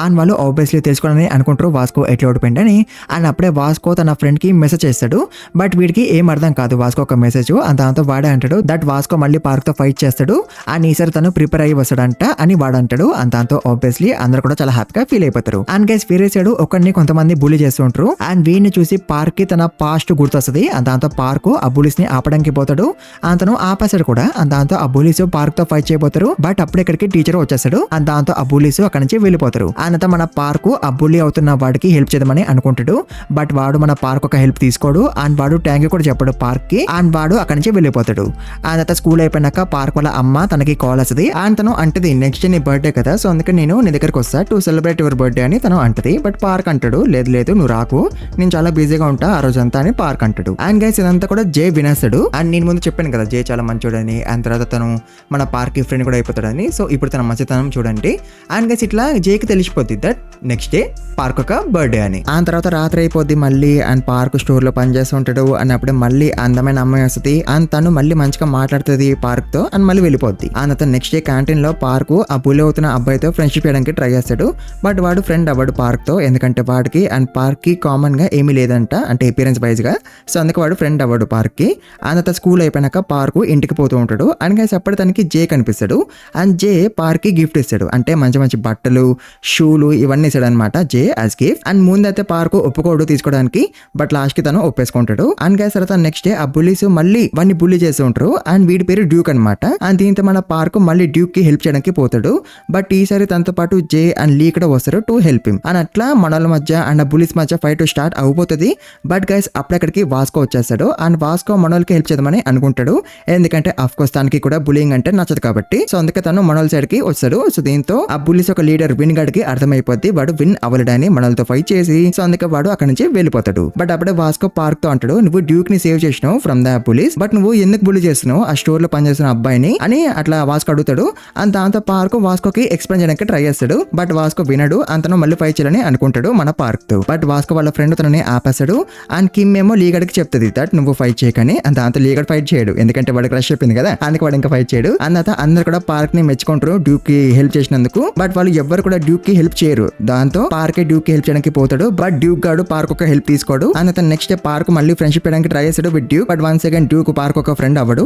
అండ్ వాళ్ళు ఆబ్వియస్లీ తెలుసుకోవాలని అనుకుంటారు వాస్కో ఎట్లా ఓడిపోయిందని. అండ్ అప్పుడే వాస్కో తన ఫ్రెండ్ కి మెసేజ్ చేస్తాడు. బట్ వీడికి ఏం అర్థం కాదు వాస్కో ఒక మెసేజ్. దాంతో వాడే అంటాడు దట్ వాస్కో మళ్ళీ పార్క్ తో ఫైట్ చేస్తాడు అండ్ ఈసారి తను ప్రిపేర్ అయ్యి వస్తాడంట అని వాడు అంటాడు. అండ్ దాంతో ఆబ్వియస్లీ అందరూ కూడా చాలా హ్యాపీగా ఫీల్ అయిపోతారు. అండ్ గైస్ వేరే సైడ్ ఒకరిని కొంతమంది బుల్లి చేస్తుంటారు. అండ్ వీడిని చూసి పార్క్ కి తన పాస్ట్ గుర్తొస్తుంది. అండ్ దాంతో పార్క్ ఆ బుల్లీస్ ని ఆపడానికి పోతాడు. అతను ఆపేస్తాడు కూడా. అండ్ దాంతో ఆ బుల్లీస్ పార్క్ తో ఫైట్ చేయబోతారు. బట్ అప్పుడు ఇక్కడికి టీచర్ వచ్చేస్తాడు. అండ్ దాంతో ఆ బుల్లీస్ అక్కడి నుంచి వెళ్ళిపోతారు. అంత మన పార్క్ ఆ బుల్లి అవుతున్న వాడికి హెల్ప్ చేద్దామని అనుకుంటాడు. బట్ వాడు మన పార్క్ ఒక హెల్ప్ తీసుకోడు. అండ్ వాడు థ్యాంక్ యూ కూడా చెప్పాడు పార్క్ కి. అండ్ వాడు అక్కడి నుంచి వెళ్ళిపోతాడు. అండ్ తర్వాత స్కూల్ అయిపోయినాక పార్క్ వాళ్ళ అమ్మ తనకి కాల్ వస్తుంది. అండ్ తను అంటది నెక్స్ట్ డే నీ బర్త్డే కదా, సో అందుకే నేను నీ దగ్గరకు వస్తా టు సెలబ్రేట్ యువర్ బర్త్డే అని తను అంటది. బట్ పార్క్ అంటాడు లేదు నువ్వు రాకు, నేను చాలా బిజీగా ఉంటా ఆ రోజు అంతా అని పార్క్ అంటాడు. అండ్ గైస్ ఇదంతా కూడా జే వినేస్తాడు. అండ్ నేను ముందు చెప్పాను కదా జే చాలా మంచోడని. అండ్ తర్వాత తను మన పార్క్ ఫ్రెండ్ కూడా అయిపోతాడని. సో ఇప్పుడు తన మంచితనం చూడండి. అండ్ గైస్ ఇట్లా జేకి తెలిసిపోద్ది దట్ నెక్స్ట్ డే పార్క్ ఒక బర్త్డే అని. ఆ తర్వాత రాత్రి అయిపోద్ది మళ్ళీ. అండ్ పార్క్ స్టోర్ లో పనిచేస్తూ ఉంటాడు. అండ్ అప్పుడే మళ్ళీ అందమైన అమ్మాయి వస్తుంది. అండ్ తను మళ్ళీ మంచిగా మాట్లాడుతుంది పార్క్ తో. అండ్ మళ్ళీ వెళ్ళిపోద్ది. అండ్ అతను నెక్స్ట్ డే క్యాంటీన్ లో పార్క్ ఆ బుల్ అవుతున్న అబ్బాయితో ఫ్రెండ్షిప్ చేయడానికి ట్రై చేస్తాడు. బట్ వాడు ఫ్రెండ్ అవ్వడు పార్క్ తో, ఎందుకంటే వాడికి అండ్ పార్క్ కి కామన్ గా ఏమీ లేదంట, అంటే అపియరెన్స్ వైజ్ గా. సో అందుకే వాడు ఫ్రెండ్ అవ్వడు పార్క్ కి. అండ్ అతను స్కూల్ అయిపోయినాక పార్క్ ఇంటికి పోతూ ఉంటాడు. అండ్ గైస్ అప్పుడు తనకి జే కనిపిస్తాడు. అండ్ జే పార్క్ కి గిఫ్ట్ ఇస్తాడు, అంటే మంచి మంచి బట్టలు షూలు ఇవన్నీ ఇస్తాడు అనమాట జే యాజ్ గిఫ్ట్. అండ్ ముందైతే పార్క్ ఒప్పుకోడు తీసుకోవడానికి. బట్ లాస్ట్ కి తను ఒప్పేసుకుంటాడు. అండ్ గైస్ తర్వాత నెక్స్ట్ డే ఆ బుల్లీస్ మళ్ళీ వాడిని బుల్లీ చేస్తూ ఉంటారు. అండ్ వీడి పేరు డ్యూక్ అనమాట. అండ్ దీంతో మన పార్క్ మళ్ళీ డ్యూక్ కి హెల్ప్ చేయడానికి పోతాడు. బట్ ఈసారి తనతో పాటు జే అండ్ లీ కూడా వస్తారు టు హెల్ప్ హిమ్. అండ్ అట్లా మనల మధ్య అండ్ బుల్లీస్ మధ్య ఫైట్ స్టార్ట్ అయిపోతుంది. బట్ గైస్ అప్పుడక్కడికి వాస్కో వచ్చేస్తాడు. అండ్ వాస్కో మనోళ్ళకి హెల్ప్ చేద్దామని అనుకుంటాడు, ఎందుకంటే అఫ్ కోర్స్ తనకి కూడా బులింగ్ అంటే నచ్చదు కాబట్టి. సో అందుకే తను మనోల్ సైడ్ కి వస్తాడు. సో దీంతో ఆ బుల్లీస్ ఒక లీడర్ విన్ గడ్ కి అర్థమైపోద్ది వాడు విన్ అవ్వలేడని మనోళ్ళతో ఫైట్ చేసి. సో అందుకే వాడు అక్కడి నుంచి వెళ్ళిపోతాడు. బట్ అప్పుడే వాస్కో పార్క్ తో అంటాడు నువ్వు డ్యూక్ ని సేవ్ చేసినావు ఫ్రమ్ ద బుల్లీస్, బట్ నువ్వు ఎందుకు బుల్లి చేస్తున్నావు ఆ స్టోర్ లో పనిచేస్తున్న అబ్బాయిని అని అట్లా వాస్కో అడుగుతాడు. అండ్ దాంతో పార్క్ వాస్కోకి ఎక్స్ప్లెయిన్ చేయడానికి ట్రై చేస్తాడు. బట్ వాస్కో వినడు. అంతను మళ్ళీ ఫైట్ చేయాలని అనుకుంటాడు మన పార్క్ తో. బట్ వాస్కో వాళ్ళ ఫ్రెండ్ తనని ఆపేస్తాడు. అండ్ కిమ్ ఏమో లీగడ్కి చెప్తుంది దట్ నువ్వు ఫైట్ చేయకని. అండ్ దాంతో లీగడ్ ఫైట్ చేయడు, ఎందుకంటే వాడికి రష్ చెప్పింది కదా, అందుకే వాడు ఇంకా ఫైట్ చేయడు. అండ్ తర్వాత అందరు కూడా పార్క్ ని మెచ్చుకుంటారు డ్యూక్ కి హెల్ప్ చేసినందుకు. బట్ వాళ్ళు ఎవ్వరు కూడా డ్యూక్ కి హెల్ప్ చేయరు. దాంతో పార్క్ డ్యూక్ కి హెల్ప్ చేయడానికి పోతాడు. బట్ డ్యూక్ గాడు పార్క్ ఒక హెల్ప్ తీసుకోడు. అండ్ అతను నెక్స్ట్ డే పార్క్ మళ్ళీ ఫ్రెండ్షిప్ చేయడానికి ట్రై చేస్తాడు with Duke. But one second Duke park ఒక ఫ్రెండ్ అవ్వడు.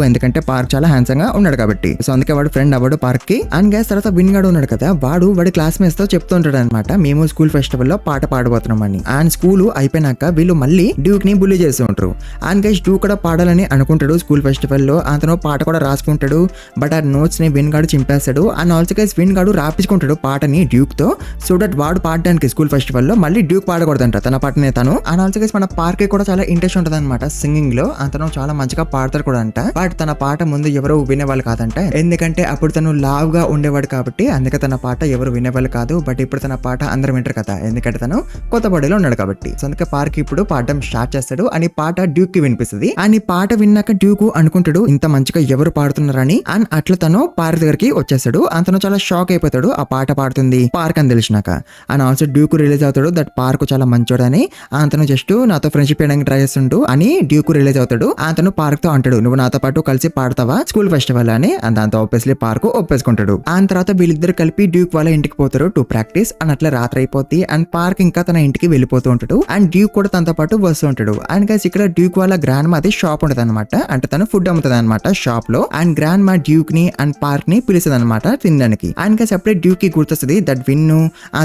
ఎందుకంటే పార్క్ చాలా హ్యాండ్సమ్ గా ఉన్నాడు కాబట్టి. సో అందుకే వాడు ఫ్రెండ్ అవ్వడు పార్క్ కి. అండ్ గ్యాస్ తర్వాత విన్ గాడు ఉన్నాడు కదా, వాడి క్లాస్మేట్స్ తో చెప్తూ ఉంటాడు అనమాట మేము స్కూల్ ఫెస్టివల్ లో పాట పాడబోతున్నాం అని. అండ్ స్కూల్ అయిపోయినాక వీళ్ళు మళ్ళీ డ్యూక్ ని బుల్లి చేస్తూ ఉంటారు. అండ్ గైస్ డ్యూక్ కూడా పాడాలని అనుకుంటాడు స్కూల్ ఫెస్టివల్ లో. అతను పాట కూడా రాసుకుంటాడు. బట్ ఆ నోట్స్ ని విన్ గాడు చింపేస్తాడు. అండ్ ఆల్సో గైస్ విన్ గాడు రాపించుకుంటాడు పాటని డ్యూక్ తో, సో దట్ వాడు పాడడానికి స్కూల్ ఫెస్టివల్ లో మళ్ళీ డ్యూక్ పాడకూడదంట తన పాటనే తను. అండ్ ఆల్సో గైస్ మన పార్క్ కూడా చాలా ఇంట్రెస్ట్ ఉంటుంది అనమాట సింగింగ్ లో. అతను చాలా మంచిగా పాడతాడు కూడా అంట. బట్ తన పాట ముందు ఎవరు వినేవాళ్ళు కాదంట, ఎందుకంటే అప్పుడు తను లావ్ గా ఉండేవాడు కాబట్టి. అందుకే తన పాట ఎవరు వినేవాళ్ళు కాదు. బట్ ఇప్పుడు తన పాట అందరూ వింటారు కదా, ఎందుకంటే తను కొత్త బాడీలో ఉన్నాడు కాబట్టి. సో అందుకే పార్క్ ఇప్పుడు పాడడం స్టార్ట్ చేస్తాడు. అని పాట డ్యూక్ కి వినిపిస్తుంది. అని పాట విన్నాక డ్యూక్ అనుకుంటాడు ఇంత మంచిగా ఎవరు పాడుతున్నారని. అండ్ అట్లా తను పార్క్ దగ్గరికి వచ్చేస్తాడు. అతను చాలా షాక్ అయిపోతాడు ఆ పాట పాడుతుంది పార్క్ అని తెలిసినాక. అండ్ ఆల్సో డ్యూక్ రిలీజ్ అవుతాడు దట్ పార్క్ చాలా మంచోడని. అతను జస్ట్ నాతో ఫ్రెండ్షిప్ చేయడానికి ట్రై చేస్తుంటూ అని డ్యూక్ రిలీజ్ అవుతాడు. అతను పార్క్ తో అంటాడు నువ్వు నాతో పాటు కలిసి పాడతావా స్కూల్ ఫెస్టివల్ అని. అండ్ దాంతో ఆబ్వియస్లీ పార్క్ ఒప్పేసుకుంటాడు. ఆ తర్వాత వీళ్ళిద్దరు కలిపి డ్యూక్ వాళ్ళ ఇంటికి పోతారు టు ప్రాక్టీస్. అండ్ అట్లా రాత్రి అయిపోద్ది. అండ్ పార్క్ ఇంకా తన ఇంటికి వెళ్ళిపోతూ ఉంటాడు. అండ్ డ్యూక్ కూడా తనతో పాటు వస్తూ ఉంటాడు. అండ్ గైస్ ఇక్కడ డ్యూక్ వాళ్ళ గ్రాండ్ మాది షాప్ ఉంటది అనమాట. అంటే తను ఫుడ్ అమ్ముతుంది అనమాట షాప్ లో. అండ్ గ్రాండ్ మా డ్యూక్ ని అండ్ పార్క్ ని పిలుస్తుంది అనమాట తినడానికి. అండ్ గైస్ అప్పుడే డ్యూక్ కి గుర్తొస్తుంది దట్ విన్ను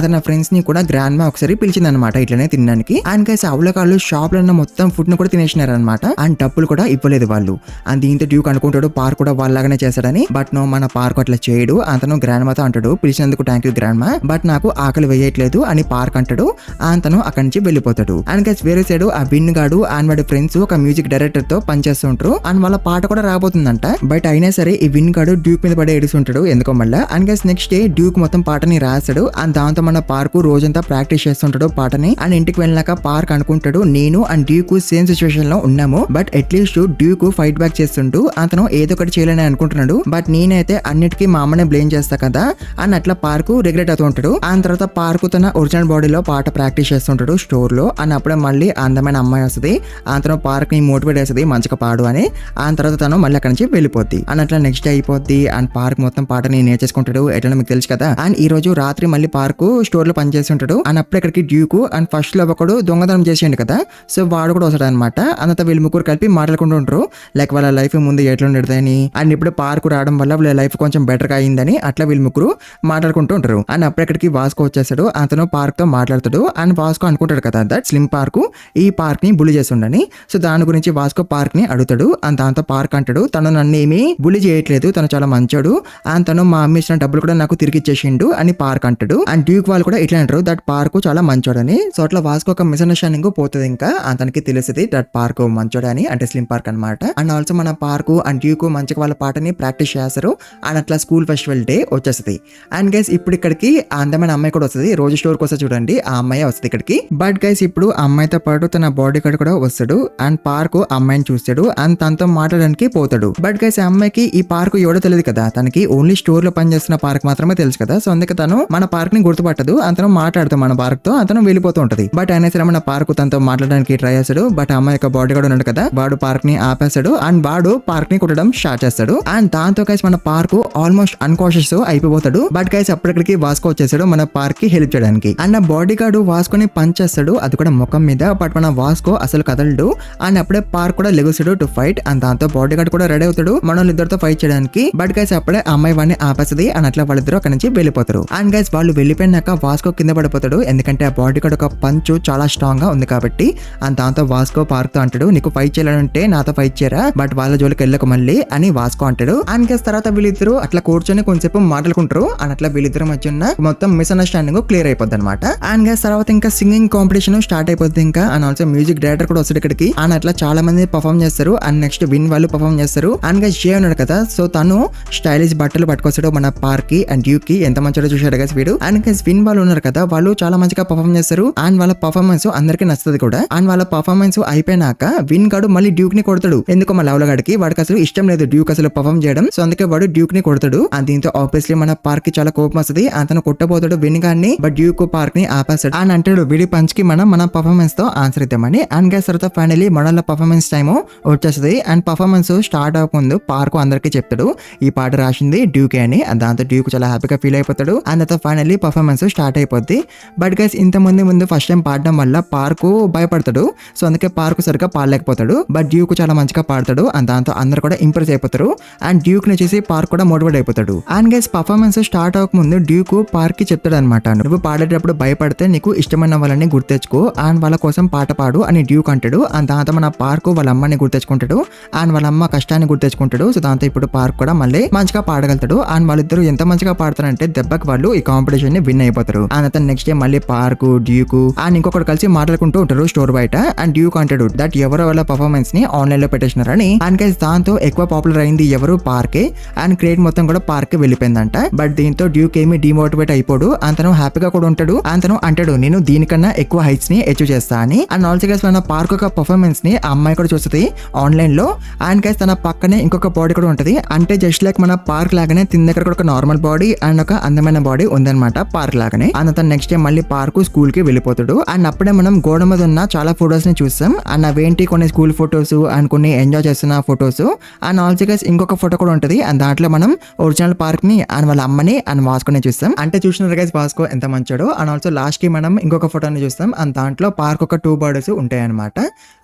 తన ఫ్రెండ్స్ ని కూడా గ్రాండ్ మా ఒకసారి పిలిచింది అనమాట ఇట్లనే తినడానికి. అండ్ గైస్ అవలకాళ్ళు షాప్ లో ఉన్న మొత్తం ఫుడ్ ని కూడా తినేసినారు అనమాట. అండ్ డబ్బులు కూడా ఇవ్వలేదు వాళ్ళు. అండ్ దీంతో డ్యూక్ అనుకుంటాడు పార్క్ కూడా వాళ్ళలాగానే చేస్తాడని. బట్ నో మన పార్క్ అట్లా చేయడు. అతను గ్రాండ్ మాతో అంటాడు పిలిచినందుకు థ్యాంక్ యూ గ్రాండ్ మా, బట్ నాకు ఆకలి వేయట్లేదు అని పార్క్ అంటాడు. అతను అక్కడి నుంచి వెళ్ళిపోతాడు. అండ్ గైస్ వేరే సైడ్ ఆ విన్ గాడు అండ్ వాడి ఫ్రెండ్స్ ఒక మ్యూజిక్ డైరెక్టర్ తో పనిచేస్తూ ఉంటారు. అండ్ వాళ్ళ పాట కూడా రాబోతుందంట. బట్ అయినా సరే ఈ విన్ గాడు డ్యూక్ మీద పడే ఏడుస్తుంటాడు ఎందుకో మళ్ళీ. And guys next day Duke మొత్తం పాటని రాస్తాడు. అండ్ దాంతో మన పార్క్ రోజంతా ప్రాక్టీస్ చేస్తుంటాడు పాటని. అండ్ ఇంటికి వెళ్ళినాక పార్క్ అనుకుంటాడు నేను అండ్ డ్యూక్ సేమ్ సిచ్యువేషన్ లో ఉన్నాము. But at least Duke fight back చేస్తుంటూ అతను ఏదో ఒకటి చేయాలని అనుకుంటున్నాడు. బట్ నేనైతే అన్నిటికీ మా అమ్మనే బ్లేమ్ చేస్తా కదా అని అట్లా పార్క్ రిగ్రెట్ అవుతూ ఉంటాడు. ఆ తర్వాత పార్క్ తన ఒరిజినల్ బాడీలో పాట ప్రాక్టీస్ చేస్తుంటాడు స్టోర్ లో. అని అప్పుడే మళ్ళీ అందమైన అమ్మాయి వస్తుంది. అతను పార్క్ ని మోటివేట్ చేస్తుంది మంచిగా పాడు అని. ఆ తర్వాత తను మళ్ళీ అక్కడి నుంచి వెళ్ళిపోద్ది. అని అట్లా నెక్స్ట్ డే అయిపోద్ది. అండ్ పార్క్ మొత్తం పాటని నేర్చేసుకుంటాడు ఎట్లా మీకు తెలుసు కదా. అండ్ ఈ రోజు రాత్రి మళ్ళీ పార్క్ స్టోర్ లో పనిచేస్తుంటాడు. అండ్ అప్పుడు ఇక్కడికి డ్యూక్ అండ్ ఫస్ట్ లో ఒకడు దొంగతనం చేసిండు కదా, సో వాడు కూడా వస్తాడు అనమాట. అంత వీళ్ళు ముగ్గురు కలిపి మాట్లాడుకుంటూ ఉంటారు లైక్ వాళ్ళ లైఫ్ ముందు ఎట్లా ఉండేదని. అండ్ ఇప్పుడు పార్క్ రావడం వల్ల వాళ్ళ లైఫ్ కొంచెం బెటర్ గా అయిందని అట్లా వీళ్ళు ముగ్గురు మాట్లాడుకుంటూ ఉంటారు. అండ్ అప్పుడు ఇక్కడికి వాస్కో వచ్చేస్తాడు. అతను పార్క్ తో మాట్లాడతాడు. అండ్ వాస్కో అనుకుంటాడు కదా దట్ స్లిమ్ పార్క్ ఈ పార్క్ ని బులి చేస్తుండని. సో దాని గురించి వాస్కో పార్క్ ని అడుగుతాడు. అండ్ దాంతో పార్క్ అంటాడు తను నన్ను ఏమీ బులి చేయట్లేదు, తను చాలా మంచోడు. అండ్ తను మా అమ్మ ఇచ్చిన డబ్బులు కూడా నాకు తిరిగి ఇచ్చేసిండు అని పార్క్ అంటాడు. అండ్ డ్యూక్ వాళ్ళు కూడా ఇట్లా అంటారు దట్ పార్క్ చాలా మంచోడని. సో అట్లా వాస్కో ఒక మిస్అండర్స్టాండింగ్ పోతుంది. ఇంకా అతనికి తెలుస్తుంది దట్ పార్క్ మంచోడని అంటే స్లిమ్ పార్క్ అనమాట. అండ్ ఆల్సో మన పార్క్ అండ్ డ్యూక్ మంచిగా వాళ్ళ పాటని ప్రాక్టీస్ చేస్తారు. అండ్ అట్లా స్కూల్ ఫెస్టివల్ డే వచ్చేస్తుంది. అండ్ గైస్ ఇప్పుడు ఇక్కడికి ఆ అందమైన అమ్మాయి కూడా వస్తుంది. రోజు స్టోర్ కోసం చూడండి ఆ అమ్మాయి వస్తుంది ఇక్కడికి. బట్ గైస్ ఇప్పుడు ఆ అమ్మాయితో పాటు తన బాడీ గార్డ్ కూడా వస్తాడు. అండ్ పార్క్ అమ్మాయిని చూస్తాడు. అండ్ తనతో మాట్లాడడానికి పోతాడు. బట్ గైస్ ఆ అమ్మాయికి ఈ పార్క్ ఎవడో తెలియదు కదా, తనకి ఓన్లీ స్టోర్ లో పనిచేస్తున్న పార్క్ మాత్రమే తెలుసు కదా. సో అందుకే తను మన పార్క్ ని గుర్తుపట్టదు. అతను మాట్లాడుతూ మన పార్క్ తో అతను వెళ్ళిపోతూ ఉంటది. బట్ అయినా సరే మన పార్క్ తనతో మాట్లాడడానికి ట్రై చేస్తాడు. బట్ ఆ అమ్మాయి యొక్క బాడీ గార్డ్ ఉన్నాడు కదా, వాడు పార్క్ ని ఆపేస్తాడు. అండ్ వాడు పార్క్ ని కుట్టడం స్టార్ట్ చేస్తాడు. అండ్ దాంతో గైస్ మన పార్క్ ఆల్మోస్ట్ అన్కాన్షియస్ అయిపోతాడు. బట్ గైస్ అప్పటికి వాస్కో వచ్చేసాడు మన పార్క్ కి హెల్ప్ చేయడానికి. అండ్ ఆ బాడీ గార్డ్ వాస్కోని పంచ్ చేస్తాడు, అది కూడా ముఖం మీద. బట్ మన వాస్కో అసలు కదలడు. అండ్ అప్పుడే పార్క్ కూడా లెగుస్తాడు టు ఫైట్. అండ్ దాంతో బాడీ గార్డ్ కూడా రెడీ అవుతాడు మన ఇద్దరితో ఫైట్ చేయడానికి. బట్ గైస్ అప్పుడే అమ్మాయి వాడిని ఆపేస్తుంది. అండ్ అట్లా వాళ్ళిద్దరు అక్కడి నుంచి వెళ్ళిపోతారు. అండ్ గైస్ వాళ్ళు వెళ్ళిపోయినాక వాస్కో కింద పడిపోతాడు. ఎందుకంటే ఆ బాడీ గార్డ్ ఒక పంచ్ చాలా స్ట్రాంగ్ గా ఉంది కాబట్టి. అండ్ దాంతో వాస్కో పార్క్ తో అంటాడు నీకు ఫైట్ చేయాలంటే నాతో ఫైట్ చేయరా, బట్ వాళ్ళ జోలికి వెళ్ళక మళ్ళీ అని వాస్కో అంటాడు. అండ్ గైస్ తర్వాత వీళ్ళిద్దరు అట్లా కూర్చొని కొంచెంసేపు మాట్లాడుకుంటారు. అండ్ అట్లా వీళ్ళిద్దరు మధ్య ఉన్న మొత్తం మిస్అండర్స్టాండింగ్ క్లియర్ అయిపోద్ది అనమాట. అండ్ గైస్ తర్వాత ఇంకా సింగింగ్ కాంపిటీషన్ స్టార్ట్ అయిపోద్ది. ఇంకా అండ్ ఆల్సో మ్యూజిక్ డైరెక్టర్ కూడా వస్తాడు ఇక్కడికి. అండ్ అట్లా చాలా మంది పర్ఫార్మ్ చేస్తారు. అండ్ నెక్స్ట్ విన్ వాళ్ళు పర్ఫార్మ్ చేస్తారు. అండ్ గైస్ జే ఉన్నాడు కదా, సో తను స్టైలిష్ బట్టలు పట్టుకొస్తాడు మన పార్క్ కి అండ్ డ్యూక్ కి. ఎంత మంచిగా చూశాడు గైస్ వీడు. అండ్ గైస్ విన్ వాళ్ళు ఉన్నారు కదా, వాళ్ళు చాలా మంచిగా పర్ఫార్మ్ చేస్తారు. అండ్ వాళ్ళ పర్ఫార్మెన్స్ అందరికి నచ్చుతుంది కూడా. అండ్ వాళ్ళ పర్ఫార్మెన్స్ అయిపోయినాక విన్ గాడు మళ్ళీ డ్యూక్ ని కొడతాడు. ఎందుకో మా లవలగాడికి వాడికి అసలు ఇష్టం లేదు డ్యూక్ అసలు పర్ఫార్మ్ చేయడం. సో అందుకే వాడు డ్యూక్ ని కొడతాడు. అండ్ దీంతో ఆబ్వియస్లీ మన పార్క్ కి చాలా కోపం వస్తుంది. అతను కొట్టబోతాడు విన్ గాడిని. బట్ డ్యూక్ పార్క్ ని ఆపేస్తాడు. అండ్ అంటాడు వీడి పంచ్ కి మన పర్ఫార్మెన్స్ తో ఆన్సర్ ఇద్దామని. అండ్ గైస్ తర్వాత ఫైనలీ మనల పర్ఫార్మెన్స్ టైమ్ వచ్చేస్తుంది. అండ్ పర్ఫార్మెన్స్ స్టార్ట్ అవ్వకముందు పార్క్ అందరికి చెప్తాడు ఈ పాట రాసింది డ్యూకే అని. దాంతో డ్యూక్ చాలా హ్యాపీగా ఫీల్ అయిపోతాడు. అండ్ తర్వాత ఫైనలీ పర్ఫార్మెన్స్ స్టార్ట్ అయిపోద్ది. బట్ గైస్ ఇంత ముందు ఫస్ట్ టైం పాడడం వల్ల పార్క్ భయపడతాడు. సో అందుకే పార్క్ సరిగ్గా పాడలేకపోతాడు. బట్ డ్యూక్ చాలా మంచిగా పాడతాడు. అండ్ దాంతో అందరు కూడా ఇంప్రెస్ అయిపోతారు. అండ్ డ్యూక్ ని చూసి పార్క్ కూడా మోటివేట్ అయిపోతాడు. అండ్ గైస్ పర్ఫార్మెన్స్ స్టార్ట్ అవ్వకముందు డ్యూక్ పార్క్ కి చెప్తాడు అనమాట నువ్వు పాడేటప్పుడు భయపడితే నీకు ఇష్టమైన వాళ్ళని గుర్తెచ్చుకో అండ్ వాళ్ళ కోసం పాట పాడు అని డ్యూక్ అంటాడు. అండ్ దాంతో మన పార్క్ వాళ్ళ అమ్మని గుర్తెచ్చుకుంటాడు. అండ్ వాళ్ళ అమ్మ కష్టాన్ని గుర్తెచ్చుకుంటాడు. సో దాంతో ఇప్పుడు పార్క్ కూడా మళ్ళీ మంచిగా పాడగలుగుతాడు. అండ్ వాళ్ళిద్దరు ఎంత మంచిగా పాడతారంటే దెబ్బకి వాళ్ళు ఈ కాంపిటీషన్ ని విన్ అయిపోతారు. అండ్ అతను నెక్స్ట్ డే మళ్ళీ పార్క్ డ్యూక్ అండ్ ఇంకొకటి కలిసి మాట్లాడుకుంటూ ఉంటారు స్టోర్ బయట. అండ్ డ్యూక్ అంటాడు దట్ ఎవరో వాళ్ళ పర్ఫార్మెన్స్ ని ఆన్లైన్ లో పెట్టేసినారని. అండ్ గైస్ దాంతో ఎక్కువ పాపులర్ అయింది ఎవరు పార్కే. అండ్ క్రెడిట్ మొత్తం కూడా పార్క్ కి వెళ్ళిపోయిందంట. బట్ దీంతో డ్యూక్ ఏమి డిమోటివేట్ అయిపోడు. అతను హ్యాపీగా కూడా ఉంటాడు. అతను అంటాడు నేను దీనికన్నా ఎక్కువ హైట్స్ ని అచీవ్ చేస్తా అని. అండ్ అండ్ ఆల్సో గైస్ మన పార్క్ ఒక పర్ఫార్మెన్స్ ని ఆ అమ్మాయి కూడా చూస్తుంది ఆన్లైన్ లో. అండ్ గైస్ తన పక్కనే ఇంకొక బాడీ కూడా ఉంటుంది, అంటే జస్ట్ లైక్ మన పార్క్ లాగానే తిన దగ్గర కూడా ఒక నార్మల్ బాడీ అండ్ ఒక అందమైన బాడీ ఉందన్నమాట పార్క్ లాగానే. అండ్ అతను నెక్స్ట్ డే మళ్ళీ పార్క్ స్కూల్ కి వెళ్ళిపోతాడు. అండ్ అప్పుడే మనం గోడ మీద ఉన్న చాలా ఫొటోస్ ని చూస్తాం. అండ్ అవేంటి కొన్ని స్కూల్ ఫొటోస్ అండ్ కొన్ని ఎంజాయ్ చేస్తున్న ఫొటోస్. అండ్ ఆల్సో గైస్ ఇంకొక ఫోటో కూడా ఉంటుంది, అండ్ దాంట్లో మనం ఒరిజినల్ పార్క్ ని అండ్ వాళ్ళ అమ్మని అండ్ వాస్కోని చూస్తాం. అంటే చూసినారు గైస్ వాస్కో ఎంత మంచాడో. అండ్ ఆల్సో లాస్ట్ కి మనం ఇంకొక ఫోటోని చూస్తాం, అండ్ దాంట్లో పార్క్ ఒక 2 బర్డ్స్ ఉంటాయి అనమాట.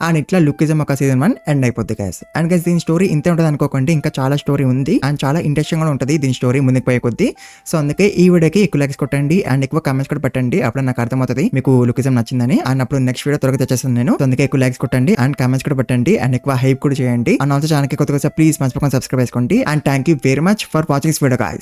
అండ్ ఇట్లా లుకిజం ఒక సీజన్ 1 ఎండ్ అయిపోద్ది గైస్. అండ్ గైస్ దీని స్టోరీ ఇంతే ఉంటుంది అనుకోకండి, ఇంకా చాలా స్టోరీ ఉంది అండ్ చాలా ఇంట్రెస్టింగ్ కూడా ఉంటుంది దీని స్టోరీ ముందుకు పోయే కొద్దీ. సో అందుకే ఈ వీడియోకి ఎక్కువ లైక్స్ కొట్టండి అండ్ ఎక్కువ కమెంట్స్ కూడా పెట్టండి, అప్పుడు నాకు అర్థమవుతుంది మీకు లుకిజం నచ్చిందని. అండ్ అప్పుడు నెక్స్ట్ వీడియో త్వరగా తెచ్చేస్తాను నేను. సో అందుకే ఎక్కువ లైక్స్ కొట్టండి అండ్ కమెంట్స్ కూడా పెట్టండి అండ్ ఎక్కువ హైప్ కూడా చేయండి. అండ్ ఆల్సో ఛానల్కి కొత్తగా ప్లీజ్ మర్చిపోకుండా సబ్స్క్రైబ్ చేసుకోండి. And thank you very much for watching this video guys.